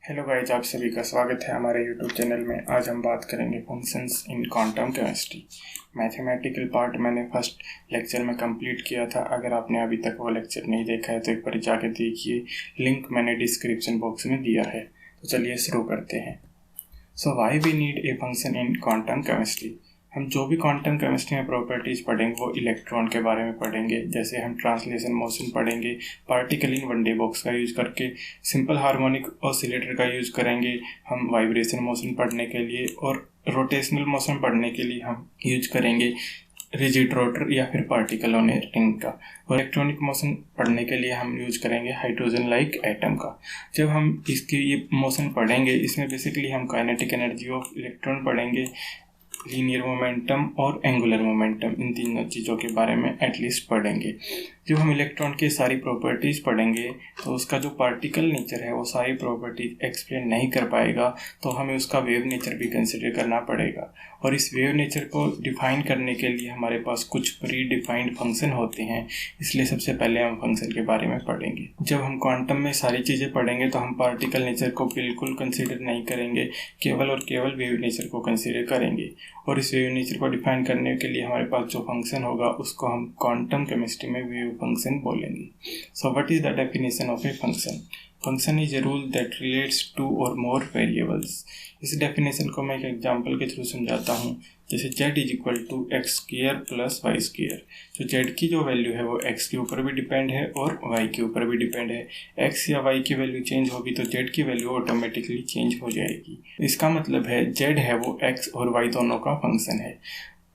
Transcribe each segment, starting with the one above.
Hello guys, आप सभी का स्वागत है हमारे यूट्यूब चैनल में। आज हम बात करेंगे functions in quantum chemistry. Mathematical part मैंने फर्स्ट लेक्चर में कंप्लीट किया था। अगर आपने अभी तक वो लेक्चर नहीं देखा है तो एक बार जाके देखिए, लिंक मैंने डिस्क्रिप्शन बॉक्स में दिया है। तो चलिए शुरू करते हैं। So why we need a function in quantum chemistry. हम जो भी क्वांटम केमिस्ट्री में प्रॉपर्टीज पढ़ेंगे वो इलेक्ट्रॉन के बारे में पढ़ेंगे। जैसे हम ट्रांसलेशन मोशन पढ़ेंगे, particle in one day box का यूज करके, सिंपल हार्मोनिक ऑसिलेटर का यूज करेंगे हम वाइब्रेशन मोशन पढ़ने के लिए, और रोटेशनल मोशन पढ़ने के लिए हम यूज करेंगे रिजिड रोटर या फिर पार्टिकल ऑन ए रिंग का। और इलेक्ट्रॉनिक मोशन पढ़ने के लिए हम यूज करेंगे हाइड्रोजन लाइक एटम का। जब हम इसकी ये मोशन पढ़ेंगे, इसमें बेसिकली हम काइनेटिक एनर्जी ऑफ इलेक्ट्रॉन पढ़ेंगे, लीनियर मोमेंटम और एंगुलर मोमेंटम, इन तीनों चीज़ों के बारे में एटलीस्ट पढ़ेंगे। जब हम इलेक्ट्रॉन की सारी प्रॉपर्टीज़ पढ़ेंगे तो उसका जो पार्टिकल नेचर है वो सारी प्रॉपर्टीज एक्सप्लेन नहीं कर पाएगा, तो हमें उसका वेव नेचर भी कंसिडर करना पड़ेगा। और इस वेव नेचर को डिफाइन करने के लिए हमारे पास कुछ प्री डिफाइंड फंक्शन होते हैं, इसलिए सबसे पहले हम फंक्शन के बारे में पढ़ेंगे। जब हम क्वांटम में सारी चीज़ें पढ़ेंगे तो हम पार्टिकल नेचर को बिल्कुल कंसिडर नहीं करेंगे, केवल और केवल वेव नेचर को कंसिडर करेंगे। और इस वेव नेचर को डिफाइन करने के लिए हमारे पास जो फंक्शन होगा उसको हम क्वांटम केमिस्ट्री में वेव फंक्शन बोलेंगे। So what is the definition of a function? Function is a rule that relates two or more variables. इस डेफिनेशन को मैं एक एग्जांपल के थ्रू समझाता हूँ। जैसे z is equal to x square plus y square. तो z की जो वैल्यू है वो x के ऊपर भी डिपेंड है और y के ऊपर भी डिपेंड है। x या y की वैल्यू चेंज होगी तो z की वैल्यू ऑटोमेटिकली चेंज हो जाएगी। इसका मतलब है z है वो x और y दोनों का फंक्शन है।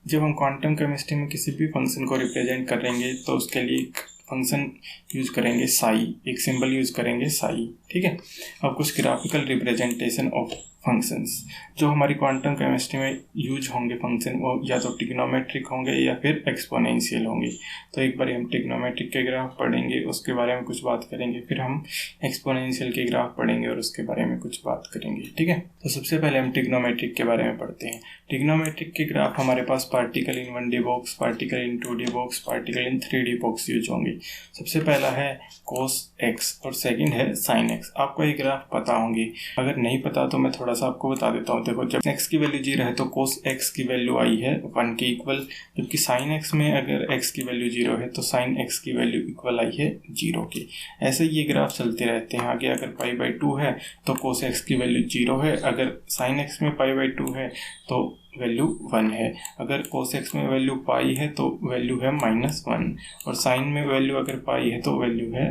जब हम क्वांटम केमिस्ट्री में किसी भी फंक्शन को रिप्रेजेंट करेंगे तो उसके लिए एक फंक्शन यूज करेंगे साई, एक सिंबल यूज करेंगे साई, ठीक है। अब कुछ ग्राफिकल रिप्रेजेंटेशन ऑफ फंक्शंस जो हमारी क्वांटम केमिस्ट्री में यूज होंगे फंक्शन, वो या तो ट्रिग्नोमेट्रिक होंगे या फिर एक्सपोनेंशियल होंगे। तो एक बार हम ट्रिग्नोमेट्रिक के ग्राफ पढ़ेंगे, उसके बारे में कुछ बात करेंगे, फिर हम एक्सपोनेंशियल के ग्राफ पढ़ेंगे और उसके बारे में कुछ बात करेंगे, ठीक है। तो सबसे पहले हम ट्रिग्नोमेट्रिक के बारे में पढ़ते हैं। ट्रिग्नोमेट्रिक के ग्राफ हमारे पास particle in 1D box, particle in 2D box, particle in 3D box use होंगे। सबसे पहला है cos x और सेकंड है sin x। आपको ये ग्राफ पता होंगे, अगर नहीं पता तो मैं थोड़ा सा आपको बता देता हूँ। देखो, जब x की वैल्यू 0 है तो cos x की वैल्यू आई है 1 के इक्वल, जबकि sin x में अगर x की वैल्यू 0 है तो sin x की वैल्यू इक्वल आई है 0 के। ऐसे ये ग्राफ चलते रहते हैं। आगे अगर π/2 है तो cos x की वैल्यू 0 है, अगर sin x में π/2 है तो वैल्यू 1 है, अगर cos x में वैल्यू पाई है तो वैल्यू है -1, और साइन में वैल्यू अगर पाई है तो वैल्यू है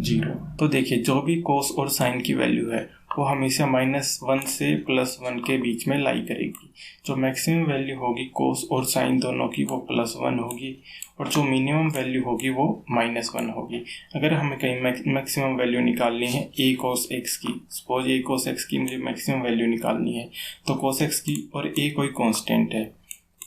0। तो देखिए, जो भी cos और साइन की वैल्यू है वो हमेशा -1 से +1 के बीच में लाई करेगी। जो मैक्सिमम वैल्यू होगी cos और साइन दोनों की वो +1 होगी, और जो मिनिमम वैल्यू होगी वो -1 होगी। अगर हमें कहीं मैक्सिमम वैल्यू निकालनी है a cos x की, सपोज a cos x की मुझे मैक्सिमम वैल्यू निकालनी है, तो cos x की, और a कोई कांस्टेंट है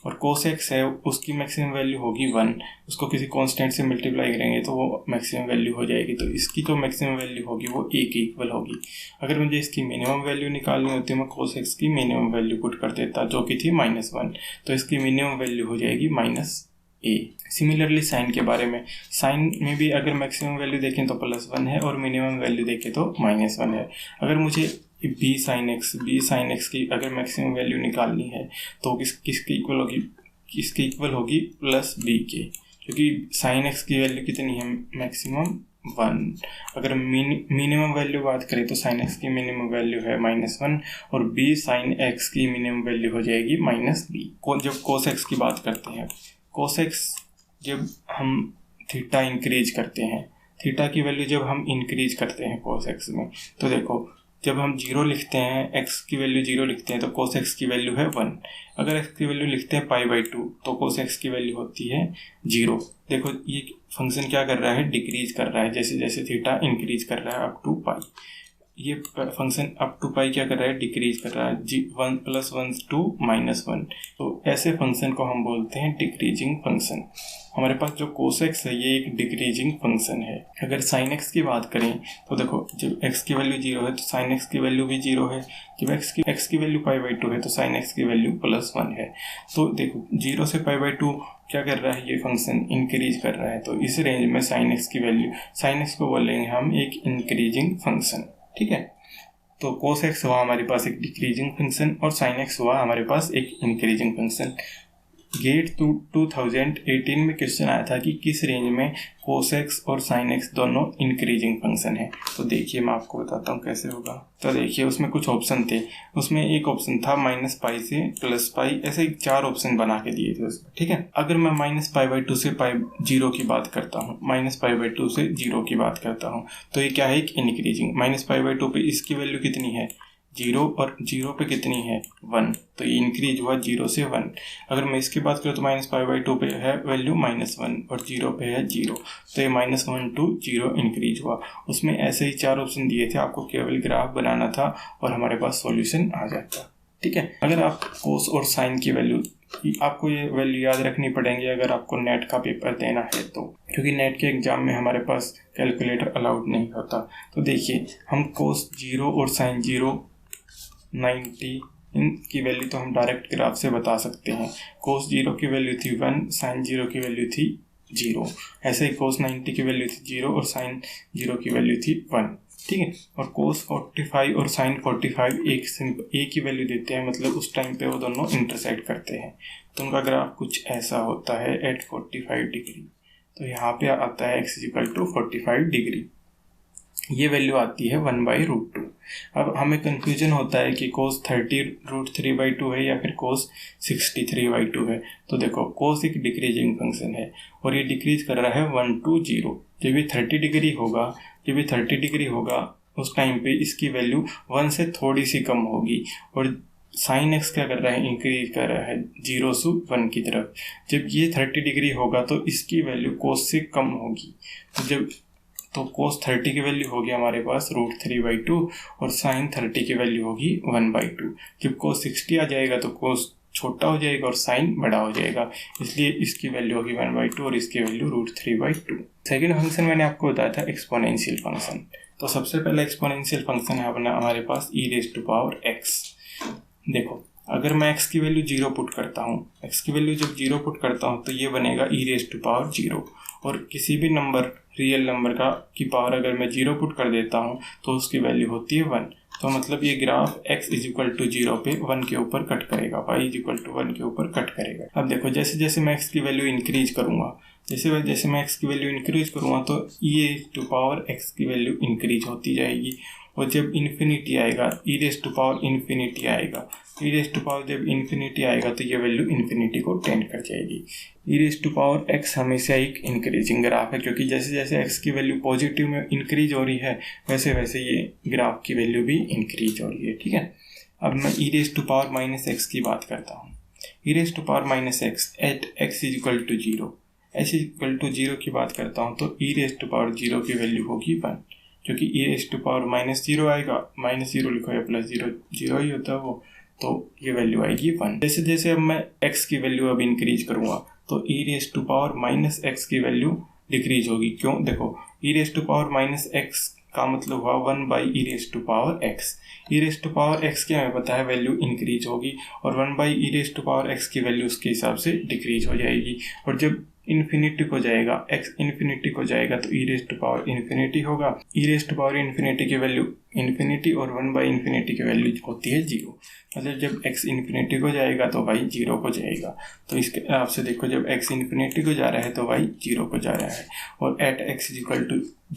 और cos x है, उसकी मैक्सिमम वैल्यू होगी 1, उसको किसी कांस्टेंट से मल्टीप्लाई करेंगे तो वो मैक्सिमम वैल्यू हो जाएगी। तो इसकी जो मैक्सिमम वैल्यू होगी वो a के इक्वल होगी। अगर मुझे इसकी मिनिमम वैल्यू निकालनी होती है, मैं cos x की मिनिमम वैल्यू पुट कर देता जो कि थी -1, तो इसकी मिनिमम वैल्यू हो जाएगी -a। सिमिलरली साइन के बारे में, साइन में भी अगर मैक्सिमम वैल्यू देखें तो +1 है और मिनिमम वैल्यू देखें तो -1 है। अगर मुझे b sin x की अगर मैक्सिमम वैल्यू निकालनी है तो किसके इक्वल होगी? किसके इक्वल होगी? +b के, क्योंकि sin x की वैल्यू कितनी है? मैक्सिमम 1। अगर मिनिमम वैल्यू बात करें तो sin x की मिनिमम वैल्यू है -1 और b sin x की मिनिमम वैल्यू हो जाएगी -b। जब cos x की बात करते हैं, cos x जब हम थीटा इंक्रीज करते हैं, थीटा की वैल्यू जब हम इंक्रीज करते हैं cos x में, तो देखो, जब हम 0 लिखते हैं, x की वैल्यू 0 लिखते हैं तो cos x की वैल्यू है 1। अगर x की वैल्यू लिखते हैं π/2 तो cos x की वैल्यू होती है 0। देखो, ये फंक्शन क्या कर रहा है? डिक्रीज कर रहा है, जैसे जैसे थीटा इंक्रीज कर रहा है अप टू पाई। ये फंक्शन अप टू पाई क्या कर रहा है? डिक्रीज कर रहा है, 1 + 1 to -1। तो ऐसे फंक्शन को हम बोलते हैं डिक्रीजिंग फंक्शन। हमारे पास जो cos x है ये एक डिक्रीजिंग फंक्शन है। अगर sin x की बात करें तो देखो, जब x की वैल्यू 0 है तो sin x की वैल्यू भी 0 है, जब x की वैल्यू π/2 है तो sin x की वैल्यू +1 है। तो देखो, 0 से π/2 क्या कर रहा है? ये फंक्शन इंक्रीज कर रहा है। तो इस रेंज में sin x की वैल्यू, sin x को बोलेंगे हम एक इंक्रीजिंग फंक्शन, ठीक है। तो cos x हुआ हमारे पास एक डिक्रीजिंग फंक्शन और sin x हुआ हमारे पास एक इंक्रीजिंग फंक्शन। गेट 2018 में क्वेश्चन आया था कि किस रेंज में cos x और sin x दोनों इंक्रीजिंग फंक्शन है। तो देखिए मैं आपको बताता हूँ कैसे होगा। तो देखिए उसमें कुछ ऑप्शन थे, उसमें एक ऑप्शन था -π से +π, ऐसे 4 ऑप्शन बना के दिए थे उसमें, ठीक है। अगर मैं -π/2 से π0 की बात करता हूँ, -π/2 से 0 की बात करता हूँ, तो ये क्या है, एक इंक्रीजिंग। -π/2 पे इसकी वैल्यू कितनी है 0 और 0 पे कितनी है 1, तो ये इंक्रीज हुआ 0 से 1। अगर मैं इसकी बात करूँ तो -π/2 पे है वैल्यू -1 और 0 पे है 0, तो ये -1 to 0 इंक्रीज हुआ। उसमें ऐसे ही 4 ऑप्शन दिए थे, आपको केवल ग्राफ बनाना था और हमारे पास सॉल्यूशन आ जाता, ठीक है। अगर आप कोस और साइन की वैल्यू, आपको ये वैल्यू याद रखनी पड़ेंगी अगर आपको नेट का पेपर देना है तो, क्योंकि नेट के एग्जाम में हमारे पास कैलकुलेटर अलाउड नहीं होता। तो देखिए हम कोस 0 और साइन 0 90 इनकी वैल्यू तो हम डायरेक्ट ग्राफ से बता सकते हैं। कोस 0 की वैल्यू थी 1, साइन 0 की वैल्यू थी 0। ऐसे ही कोस 90 की वैल्यू थी 0 और साइन 0 की वैल्यू थी 1, ठीक है। और कोस 45 और साइन 45 एक ही वैल्यू देते हैं, मतलब उस टाइम पे वो दोनों इंटरसेक्ट करते हैं। तो उनका ग्राफ कुछ ऐसा होता है एट 45 डिग्री। तो यहाँ पे आता है x = 45 डिग्री। ये वैल्यू आती है 1/√2। अब हमें कंफ्यूजन होता है कि cos 30√3/2 है या फिर cos 63/2 है। तो देखो cos एक डिक्रीजिंग फंक्शन है और ये डिक्रीज कर रहा है 1 to 0। जब ये 30 डिग्री होगा उस टाइम पे इसकी वैल्यू 1 से थोड़ी सी कम होगी और साइन एक्स क्या कर रहा है, इंक्रीज कर रहा है 0 से 1 की तरफ। जब ये 30 डिग्री होगा तो इसकी वैल्यू cos से कम होगी। तो cos 30 की वैल्यू होगी हमारे पास √3/2 और sin 30 की वैल्यू होगी 1/2। जब cos 60 आ जाएगा तो cos छोटा हो जाएगा और sin बड़ा हो जाएगा, इसलिए इसकी वैल्यू होगी 1/2 और इसकी वैल्यू √3/2। सेकेंड फंक्शन मैंने आपको बताया था एक्सपोनेंशियल फंक्शन। तो सबसे पहले एक्सपोनेंशियल फंक्शन है अपना हमारे पास e⁻x। देखो अगर मैं x की वैल्यू 0 पुट करता हूँ, x की वैल्यू जब 0 पुट करता हूँ तो ये बनेगा e⁻0 और किसी भी नंबर रियल नंबर की पावर अगर मैं 0 पुट कर देता हूँ तो उसकी वैल्यू होती है 1। तो मतलब ये ग्राफ x = 0 पे 1 के ऊपर कट करेगा, y = 1 के ऊपर कट करेगा। अब देखो जैसे जैसे मैं x की वैल्यू इंक्रीज करूँगा, जैसे मैं x की वैल्यू इंक्रीज करूँगा तो e⁻x की वैल्यू इंक्रीज होती जाएगी और जब इन्फिनिटी आएगा e⁻∞ आएगा, जब इन्फिनिटी आएगा तो ये वैल्यू इन्फिनिटी को टेंड कर जाएगी। e⁻x हमेशा एक इंक्रीजिंग ग्राफ है, क्योंकि जैसे जैसे x की वैल्यू पॉजिटिव में इंक्रीज हो रही है वैसे वैसे ये ग्राफ की वैल्यू भी इंक्रीज हो रही है, ठीक है। अब मैं e⁻⁻x की बात करता हूँ। e⁻⁻x एट x = 0 की बात करता हूँ तो e⁻0 की वैल्यू होगी 1, क्योंकि e⁻−0 आएगा, -0 लिखो या +0, 0 ही होता है वो, तो ये वैल्यू आएगी 1। जैसे जैसे अब मैं x की वैल्यू अब इंक्रीज करूँगा तो e⁻−x की वैल्यू डिक्रीज होगी। क्यों, देखो e⁻−x का मतलब हुआ 1/e⁻x। e⁻x की हमें पता है वैल्यू इंक्रीज होगी और 1/e⁻x की वैल्यू उसके हिसाब से डिक्रीज हो जाएगी। और जब इन्फिनिटी को जाएगा, x इन्फिनिटी को जाएगा तो e⁻∞ होगा। e⁻∞ की वैल्यू इन्फिनिटी और 1/∞ की वैल्यू होती है 0। मतलब जब x इन्फिनिटी को जाएगा तो y 0 को जाएगा। तो इसके आपसे देखो जब x इन्फिनिटी को जा रहा है तो y 0 को जा रहा है और एट x =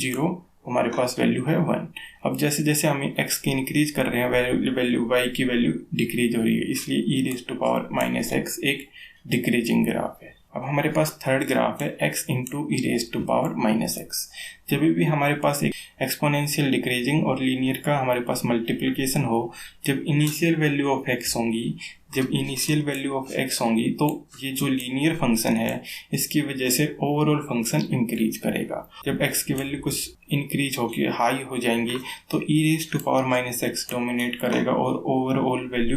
0 हमारे पास वैल्यू है 1। अब जैसे जैसे हम x की इंक्रीज कर रहे हैं वैल्यू y की वैल्यू डिक्रीज हो रही है, इसलिए e⁻⁻x एक डिक्रीजिंग ग्राफ है। अब हमारे पास थर्ड ग्राफ है x × e⁻⁻x। जब भी हमारे पास एक एक्सपोनेंशियल डिक्रीजिंग और लीनियर का हमारे पास मल्टीप्लिकेशन हो, जब इनिशियल वैल्यू ऑफ x होंगी तो ये जो लीनियर फंक्शन है इसकी वजह से ओवरऑल फंक्शन इंक्रीज करेगा। जब x की वैल्यू कुछ इंक्रीज होकर हाई हो जाएंगी तो e⁻⁻x डोमिनेट करेगा और ओवरऑल वैल्यू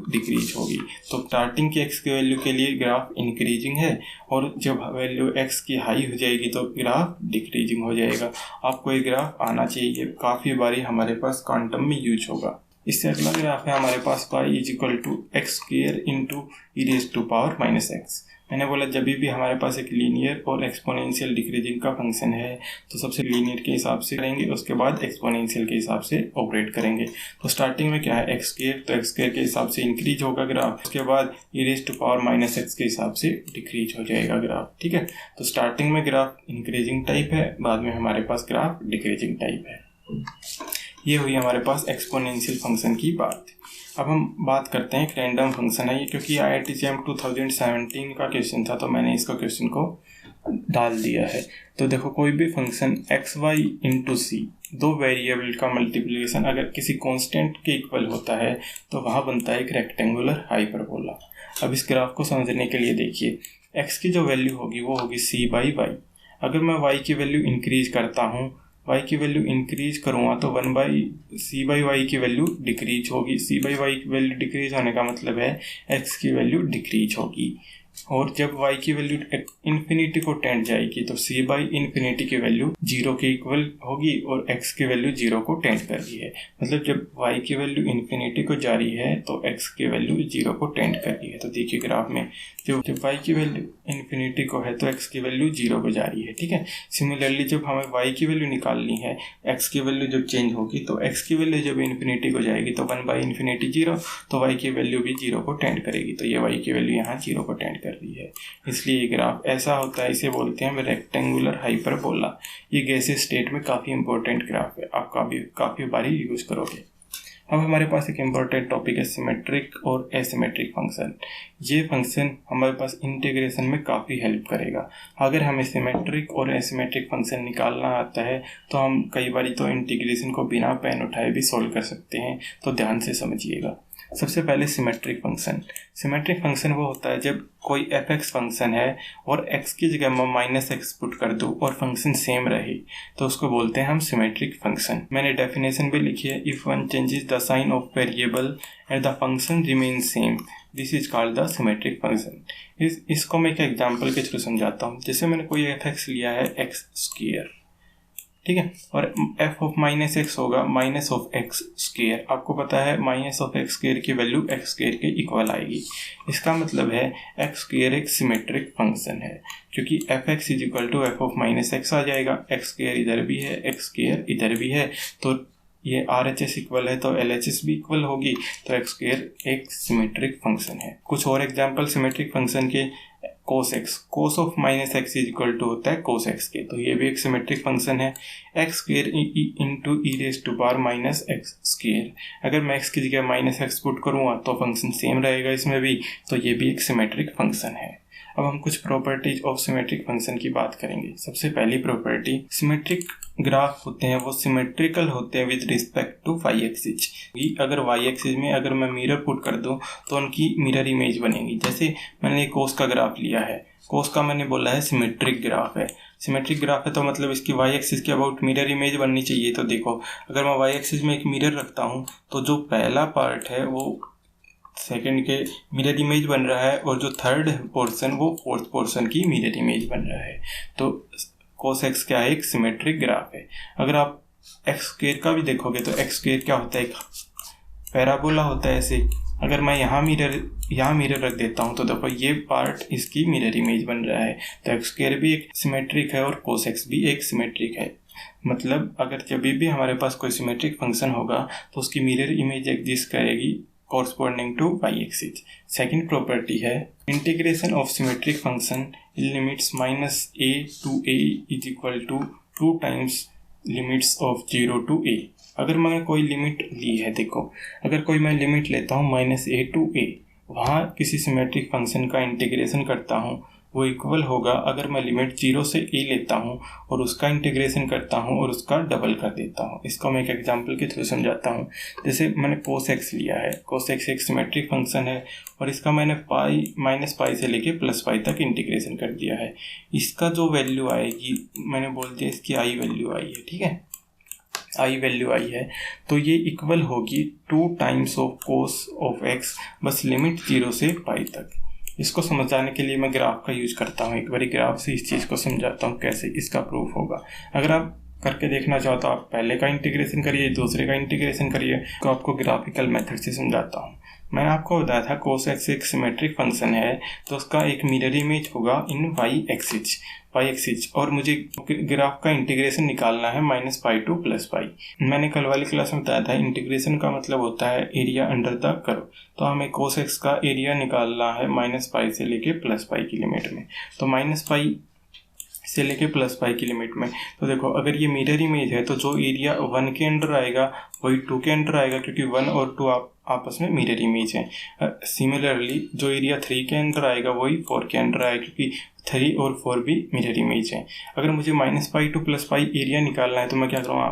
डिक्रीज होगी। तो स्टार्टिंग की x की वैल्यू के लिए ग्राफ इंक्रीजिंग है और जब वैल्यू x की हाई हो जाएगी तो ग्राफ डिक्रीजिंग हो जाएगा। आपको ये ग्राफ आना चाहिए, काफ़ी बारी हमारे पास क्वांटम में यूज होगा। इससे अगला ग्राफ है हमारे पास y is equal to x square into e raise to power minus x. मैंने बोला जब भी हमारे पास एक लीनियर और एक्सपोनेंशियल डिक्रीजिंग का फंक्शन है तो सबसे लीनियर के हिसाब से करेंगे, उसके बाद एक्सपोनेंशियल के हिसाब से ऑपरेट करेंगे। तो स्टार्टिंग में क्या है एक्स स्क्वायर, तो एक्स स्क्वायर के हिसाब से इंक्रीज होगा ग्राफ, उसके बाद e raise to power minus x के हिसाब से डिक्रीज हो जाएगा ग्राफ। ठीक है, तो स्टार्टिंग में ग्राफ इंक्रीजिंग टाइप है, बाद में हमारे पास ग्राफ डिक्रीजिंग टाइप है। ये हुई हमारे पास एक्सपोनेंशियल फंक्शन की बात। अब हम बात करते हैं एक रैंडम फंक्शन है ये, क्योंकि IIT JAM 2017 का क्वेश्चन था तो मैंने इसका क्वेश्चन को डाल दिया है। तो देखो कोई भी फंक्शन एक्स वाई इंटू सी, दो वेरिएबल का मल्टीप्लिकेशन अगर किसी कांस्टेंट के इक्वल होता है तो वहाँ बनता है एक रेक्टेंगुलर हाइपरबोला। अब इस ग्राफ को समझने के लिए देखिए, एक्स की जो वैल्यू होगी वो होगी सी बाई वाई। अगर मैं वाई की वैल्यू इंक्रीज करता हूँ, y की वैल्यू इंक्रीज करूँगा तो one by c by y की वैल्यू डिक्रीज होगी। सी बाई वाई की वैल्यू डिक्रीज होने का मतलब है x की वैल्यू डिक्रीज होगी, और जब y की वैल्यू इन्फिनिटी को टेंड जाएगी तो c बाई इन्फिनिटी की वैल्यू 0 के इक्वल होगी और x की वैल्यू 0 को टेंड कर रही है। मतलब जब y की वैल्यू इन्फिनिटी को जा रही है तो x की वैल्यू 0 को टेंड कर रही है। तो देखिए ग्राफ में जब y की वैल्यू इन्फिनिटी को है तो x की वैल्यू 0 को जा रही है। ठीक है, सिमिलरली जब हमें y की वैल्यू निकालनी है, x की वैल्यू जब चेंज होगी तो x की वैल्यू जब इन्फिनिटी को जाएगी तो 1 बाई इन्फिनिटी 0, तो y की वैल्यू भी 0 को टेंड करेगी। तो ये y की वैल्यू यहाँ 0 को टेंड कर रही है, इसलिए ये ग्राफ ऐसा होता है। इसे बोलते हैं रेक्टेंगुलर हाइपरबोला। ये गैसीय स्टेट में काफ़ी इंपॉर्टेंट ग्राफ है, आप काफ़ी बारी यूज करोगे। अब हमारे पास एक इम्पॉर्टेंट टॉपिक है सिमेट्रिक और एसिमेट्रिक फंक्शन। ये फंक्शन हमारे पास इंटीग्रेशन में काफ़ी हेल्प करेगा। अगर हमें सिमेट्रिक और एसिमेट्रिक फंक्शन निकालना आता है तो हम कई बार तो इंटीग्रेशन को बिना पेन उठाए भी सॉल्व कर सकते हैं, तो ध्यान से समझिएगा। सबसे पहले सिमेट्रिक फंक्शन। सिमेट्रिक फंक्शन वो होता है जब कोई f(x) फंक्शन है और x की जगह मैं माइनस एक्स पुट कर दूँ और फंक्शन सेम रहे तो उसको बोलते हैं हम सिमेट्रिक फंक्शन। मैंने डेफिनेशन भी लिखी है, if one changes the sign of variable and the function remain same this is called the symmetric function. इसको मैं एक एग्जाम्पल के थ्रू समझाता हूँ। जैसे मैंने कोई f(x) लिया है एक्स स्क्वायर, ठीक है, और f ऑफ माइनस एक्स होगा माइनस ऑफ एक्स स्क्वायर। आपको पता है माइनस ऑफ एक्स स्क्वायर की वैल्यू एक्स स्क्वायर के इक्वल आएगी। इसका मतलब है एक्स स्क्वायर एक सिमेट्रिक फंक्शन है, क्योंकि F X is equal to F of minus X आ जाएगा। एक्स स्क्वायर इधर भी है, एक्स स्क्वायर इधर भी है, तो ये RHS इक्वल है तो LHS भी इक्वल होगी, तो एक्स स्क्वायर एक सिमेट्रिक फंक्शन है। कुछ और एग्जांपल सिमेट्रिक फंक्शन के, cos x, cos of minus x is equal to होता है cos x के, तो ये भी एक सिमेट्रिक फंक्शन है। X square into e raise to power minus x square, अगर मैं x की जगह माइनस एक्स पुट करूँगा तो फंक्शन सेम रहेगा इसमें भी, तो ये भी एक सिमेट्रिक फंक्शन है। अब हम कुछ प्रॉपर्टीज ऑफ सिमेट्रिक फंक्शन की बात करेंगे। सबसे पहली प्रॉपर्टी, सिमेट्रिक ग्राफ होते हैं वो सिमेट्रिकल होते हैं with respect to phi axis. अगर वाई एक्सिस में अगर मैं मिरर पुट कर दूं तो उनकी मिरर इमेज बनेगी। जैसे मैंने कोस का ग्राफ लिया है, कोस का मैंने बोला है सिमेट्रिक ग्राफ है। सिमेट्रिक ग्राफ है तो मतलब इसकी वाई एक्सिस के अबाउट मिरर इमेज बननी चाहिए। तो देखो अगर मैं वाई एक्सिस में एक मिरर रखता हूँ तो जो पहला पार्ट है वो सेकंड के मिरर इमेज बन रहा है और जो थर्ड पोर्शन वो फोर्थ पोर्शन की मिरर इमेज बन रहा है। तो cos x क्या है, एक सिमेट्रिक ग्राफ है। अगर आप एक्स स्क्वायर का भी देखोगे तो एक्स स्क्वायर क्या होता है, एक पैराबोला होता है ऐसे। अगर मैं यहाँ मिरर रख देता हूँ तो देखो ये पार्ट इसकी मिरर इमेज बन रहा है, तो एक्स स्क्वायर भी एक सिमेट्रिक है और cos x भी एक सिमेट्रिक है। मतलब अगर जब भी हमारे पास कोई सिमेट्रिक फंक्शन होगा तो उसकी मिरर इमेज एग्जिस्ट करेगी corresponding to y-axis। Second property है integration of symmetric function limits minus a to a is equal to 2 times limits of 0 to a। अगर मैंने कोई लिमिट ली है, देखो अगर कोई मैं लिमिट लेता हूँ माइनस a to a, वहाँ किसी सिमेट्रिक फंक्शन का इंटीग्रेशन करता हूँ वो इक्वल होगा अगर मैं लिमिट 0 से a लेता हूँ और उसका इंटीग्रेशन करता हूँ और उसका डबल कर देता हूँ। इसको मैं एक एग्जांपल के थ्रू समझाता हूँ। जैसे मैंने cos x लिया है, cos x एक सिमेट्रिक फंक्शन है और इसका मैंने माइनस पाई से लेके प्लस पाई तक इंटीग्रेशन कर दिया है। इसका जो वैल्यू आएगी, मैंने बोल दिया इसकी आई वैल्यू आई है, ठीक है, आई वैल्यू आई है, तो ये इक्वल होगी 2 times of cos of x, बस लिमिट 0 से पाई तक। इसको समझाने के लिए मैं ग्राफ का यूज करता हूँ। एक बारी ग्राफ से इस चीज़ को समझाता हूँ कैसे इसका प्रूफ होगा। अगर आप करके देखना चाहो तो आप पहले का इंटीग्रेशन करिए, दूसरे का इंटीग्रेशन करिए। तो आपको ग्राफिकल मेथड से समझाता हूँ। मैंने आपको बताया था cos x एक सिमेट्रिक फंक्शन है, तो उसका एक मिरर इमेज होगा इन y एक्सिस, और मुझे ग्राफ का इंटीग्रेशन निकालना है -पाई टू +पाई। मैंने कल वाली क्लास में बताया था इंटीग्रेशन का मतलब होता है एरिया अंडर द कर्व। तो हमें cos x का एरिया निकालना है -पाई से लेके +पाई की लिमिट में। तो -पाई से लेके +पाई की लिमिट में, तो देखो अगर ये मिरर इमेज है तो जो एरिया 1 के अंडर आएगा वही 2 के अंडर आएगा, क्योंकि 1 और 2 आपस में मिरर इमेज है। सिमिलरली जो एरिया 3 के अंदर आएगा वही 4 के अंदर आएगा, क्योंकि 3 और 4 भी मिरर इमेज है। अगर मुझे -पाई टू +पाई एरिया निकालना है तो मैं क्या करूँगा,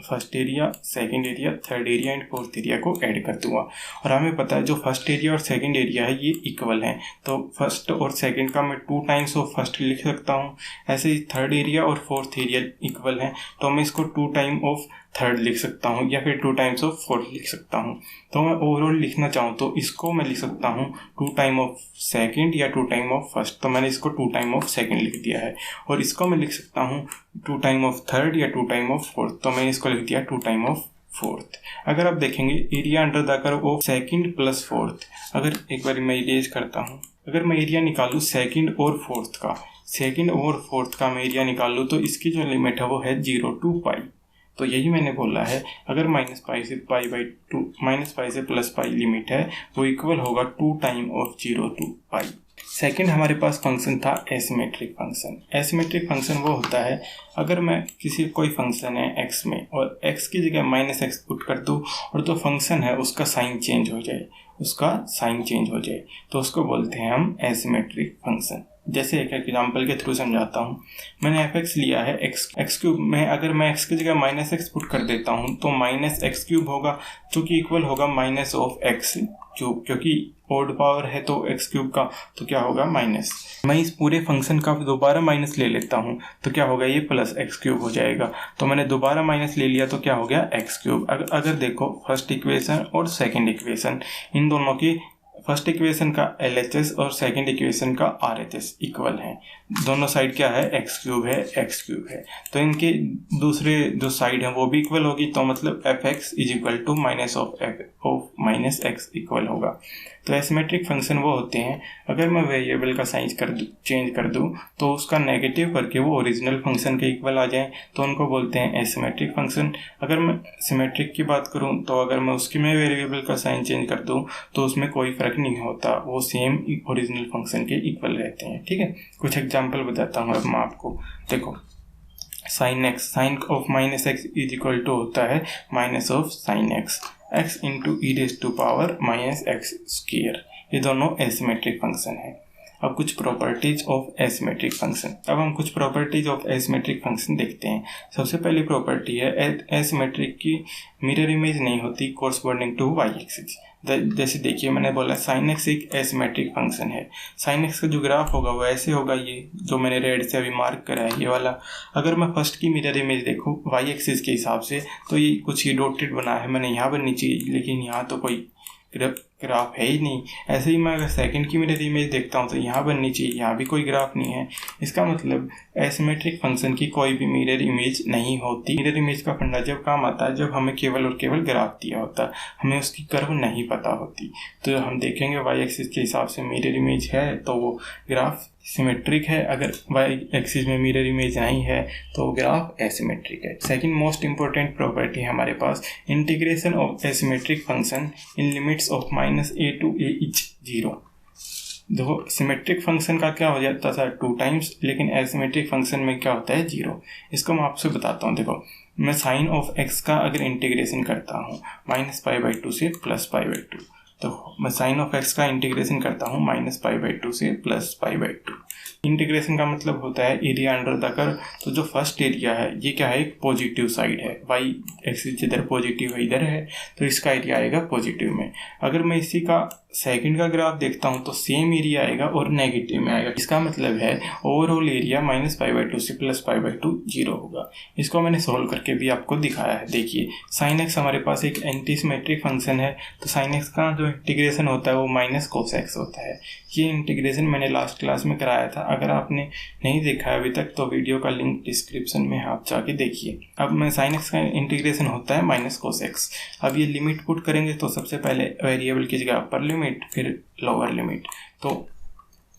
first area, second area, third area and fourth area को ऐड कर दूंगा। और हमें पता है जो फर्स्ट एरिया और सेकंड एरिया है ये इक्वल हैं, तो फर्स्ट और सेकंड का मैं 2 टाइम्स ऑफ फर्स्ट लिख सकता हूँ। ऐसे ही थर्ड एरिया और फोर्थ एरिया इक्वल हैं, तो मैं इसको 2 टाइम ऑफ थर्ड लिख सकता हूँ या फिर 2 टाइम्स ऑफ फोर्थ लिख सकता हूँ। तो मैं ओवरऑल लिखना चाहूँ तो इसको मैं लिख सकता हूँ 2 टाइम ऑफ सेकंड या 2 टाइम ऑफ फर्स्ट, तो मैंने इसको 2 टाइम ऑफ सेकंड लिख दिया है। और इसको मैं लिख सकता हूँ 2 टाइम ऑफ थर्ड या 2 टाइम ऑफ फोर्थ, तो मैंने इसको लिख दिया 2 टाइम ऑफ फोर्थ। अगर आप देखेंगे area under the curve of second plus fourth, अगर एक बार मैं इरेज करता हूँ, अगर मैं एरिया निकालूँ सेकंड और फोर्थ का मैं एरिया निकालूँ तो इसकी जो लिमिट है वो है 0 to पाई। तो यही मैंने बोला है, अगर -पाई से +पाई लिमिट है वो इक्वल होगा 2 time of 0 to pi. Second हमारे पास फंक्शन था एसिमेट्रिक फंक्शन। एसिमेट्रिक फंक्शन वो होता है अगर मैं कोई फंक्शन है x में और x की जगह -x पुट कर दूँ और जो फंक्शन है उसका साइन चेंज हो जाए, तो उसको बोलते हैं हम एसिमेट्रिक फंक्शन। जैसे एक एग्जांपल के थ्रू समझाता हूँ। मैंने fx लिया है x क्यूब में, अगर मैं x की जगह -x पुट कर देता हूँ तो -x³ होगा, जो कि इक्वल होगा -x³, क्योंकि ओड पावर है तो x³ का, तो क्या होगा माइनस। मैं इस पूरे फंक्शन का दोबारा माइनस ले लेता हूँ तो क्या होगा, ये +x³ हो जाएगा। तो मैंने दोबारा माइनस ले लिया तो क्या हो गया, x³। अगर देखो फर्स्ट इक्वेशन और सेकंड इक्वेशन, इन दोनों की फर्स्ट इक्वेशन का LHS और सेकंड इक्वेशन का RHS इक्वल है। दोनों साइड क्या है, x³ है, तो इनके दूसरे जो साइड है वो भी इक्वल होगी, तो मतलब fx -x इक्वल होगा। तो एसिमेट्रिक फंक्शन वो होते हैं अगर मैं वेरिएबल का साइज चेंज कर दूं तो उसका नेगेटिव करके वो ओरिजिनल फंक्शन के इक्वल आ जाए, तो उनको बोलते हैं एसिमेट्रिक फंक्शन। अगर मैं सिमेट्रिक की बात करूं तो अगर मैं उसकी में वेरिएबल का साइन चेंज कर दूं तो उसमें कोई फर्क नहीं होता, वो सेम ओरिजिनल फंक्शन के इक्वल रहते हैं। ठीक है, कुछ एग्जाम्पल बताता हूँ अब मैं आपको। देखो sine of -x is equal to होता है -sin x इंटू e⁻⁻x²। ये दोनों एसिमेट्रिक फंक्शन है। अब कुछ प्रॉपर्टीज ऑफ एसिमेट्रिक फंक्शन देखते हैं। सबसे पहली प्रॉपर्टी है एसिमेट्रिक की मिरर इमेज नहीं होती कोरस्पॉन्डिंग टू y एक्सिस। जैसे देखिए मैंने बोला sin x एक एसिमेट्रिक फंक्शन है। sin x का जो ग्राफ होगा वो ऐसे होगा, ये जो मैंने रेड से अभी मार्क करा है ये वाला। अगर मैं फर्स्ट की मिरर इमेज देखूँ y एक्सिस के हिसाब से तो ये कुछ ये डॉटेड बना है, मैंने यहाँ बननी चाहिए लेकिन यहाँ तो कोई ग्राफ है ही नहीं। ऐसे ही मैं अगर सेकंड की मिरर इमेज देखता हूँ तो यहाँ बननी चाहिए, यहाँ भी कोई ग्राफ नहीं है। इसका मतलब एसिमेट्रिक फंक्शन की कोई भी मिरर इमेज नहीं होती। मिरर इमेज का फंडा जब काम आता है जब हमें केवल और केवल ग्राफ दिया होता है, हमें उसकी कर्व नहीं पता होती। तो हम देखेंगे y एक्सिस के हिसाब से मिरर इमेज है तो वो ग्राफ सिमेट्रिक है, अगर y एक्सिस में मिरर इमेज नहीं है तो ग्राफ एसिमेट्रिक है। सेकंड मोस्ट इंपॉर्टेंट प्रॉपर्टी है हमारे पास, integration of asymmetric function in limits of -a to a is 0। देखो सिमेट्रिक फंक्शन का क्या हो जाता था 2 टाइम्स, लेकिन एसिमेट्रिक फंक्शन में क्या होता है 0। इसको मैं आपसे बताता हूँ। देखो मैं साइन ऑफ x का अगर इंटीग्रेशन करता हूँ -π/2 से +π/2, तो मैं साइन ऑफ x का इंटीग्रेशन करता हूँ -π/2 से +π/2। इंटीग्रेशन का मतलब होता है एरिया अंडर द कर्व। तो जो फर्स्ट एरिया है ये क्या है, एक पॉजिटिव साइड है, y एक्सिस जिधर पॉजिटिव है इधर है, तो इसका एरिया आएगा पॉजिटिव में। अगर मैं इसी का सेकंड का ग्राफ देखता हूँ तो सेम एरिया आएगा और नेगेटिव में आएगा। इसका मतलब है ओवरऑल एरिया -π/2 से +π/2 0 होगा। इसको मैंने सोल्व करके भी आपको दिखाया है। देखिए sin x हमारे पास एक एंटी सिमेट्रिक फंक्शन है, तो sin x का जो इंटीग्रेशन होता है वो -cos x होता है। ये इंटीग्रेशन मैंने लास्ट क्लास में कराया था, अगर आपने नहीं देखा है अभी तक तो वीडियो का लिंक डिस्क्रिप्शन में आप जाके देखिए। अब मैं sin x का इंटीग्रेशन होता है -cos x। अब ये लिमिट पुट करेंगे तो सबसे पहले वेरिएबल की जगह अपर लिमिट फिर लोअर लिमिट, तो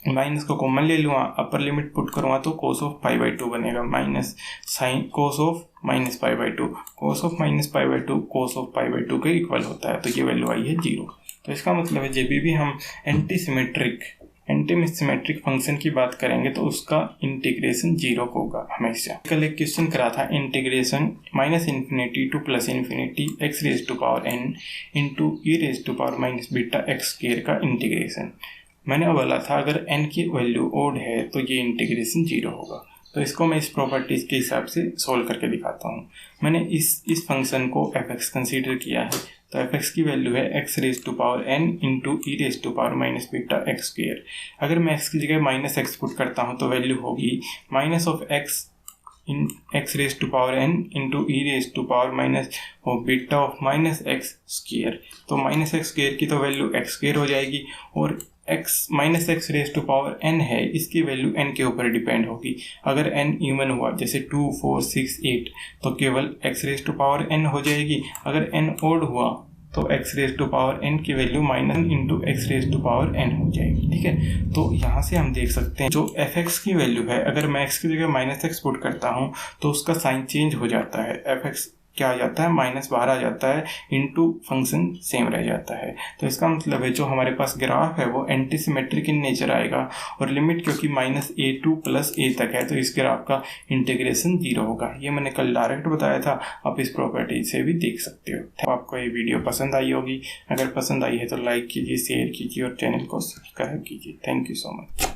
माइनस को कॉमन ले लूँगा, अपर लिमिट पुट करूँगा तो cos ऑफ π/2 बनेगा minus sine cos of -π/2। cos of -π/2 cos of π/2 के इक्वल होता है, तो ये वैल्यू आई है 0। तो इसका मतलब है जब भी हम एंटी सिमेट्रिक फंक्शन की बात करेंगे तो उसका इंटीग्रेशन 0 होगा हमेशा। कल एक क्वेश्चन करा था integration -∞ to +∞ x⁻n into e⁻−βx² का इंटीग्रेशन। मैंने बोला था अगर n की वैल्यू ओड है तो ये इंटीग्रेशन 0 होगा। तो इसको मैं इस प्रॉपर्टीज के हिसाब से सोल्व करके दिखाता हूँ। मैंने इस फंक्शन को fx कंसीडर किया है, तो fx की वैल्यू है x⁻n इंटू e⁻−βx²। अगर मैं x की जगह -x पुट करता हूँ तो वैल्यू होगी -x इन x⁻n इंटू e⁻−β(-x²). तो -x² की तो वैल्यू x² हो जाएगी और -x⁻n है, इसकी वैल्यू n के ऊपर डिपेंड होगी। अगर n इवन हुआ जैसे 2, 4, 6, 8 तो केवल x⁻n हो जाएगी। अगर n ओड हुआ तो x⁻n की वैल्यू -x⁻n हो जाएगी। ठीक है, तो यहाँ से हम देख सकते हैं जो fx की वैल्यू है, अगर मैं x की जगह -x पुट करता हूँ तो उसका साइन चेंज हो जाता है। fx क्या आ जाता है, माइनस बाहर आ जाता है, इनटू फंक्शन सेम रह जाता है। तो इसका मतलब है जो हमारे पास ग्राफ है वो एंटी सिमेट्रिक इन नेचर आएगा और लिमिट क्योंकि -a2 + a तक है तो इस ग्राफ का इंटीग्रेशन 0 होगा। ये मैंने कल डायरेक्ट बताया था, आप इस प्रॉपर्टी से भी देख सकते हो। तो आपको ये वीडियो पसंद आई होगी, अगर पसंद आई है तो लाइक कीजिए, शेयर कीजिए और चैनल को सब्सक्राइब कीजिए। Thank you so much.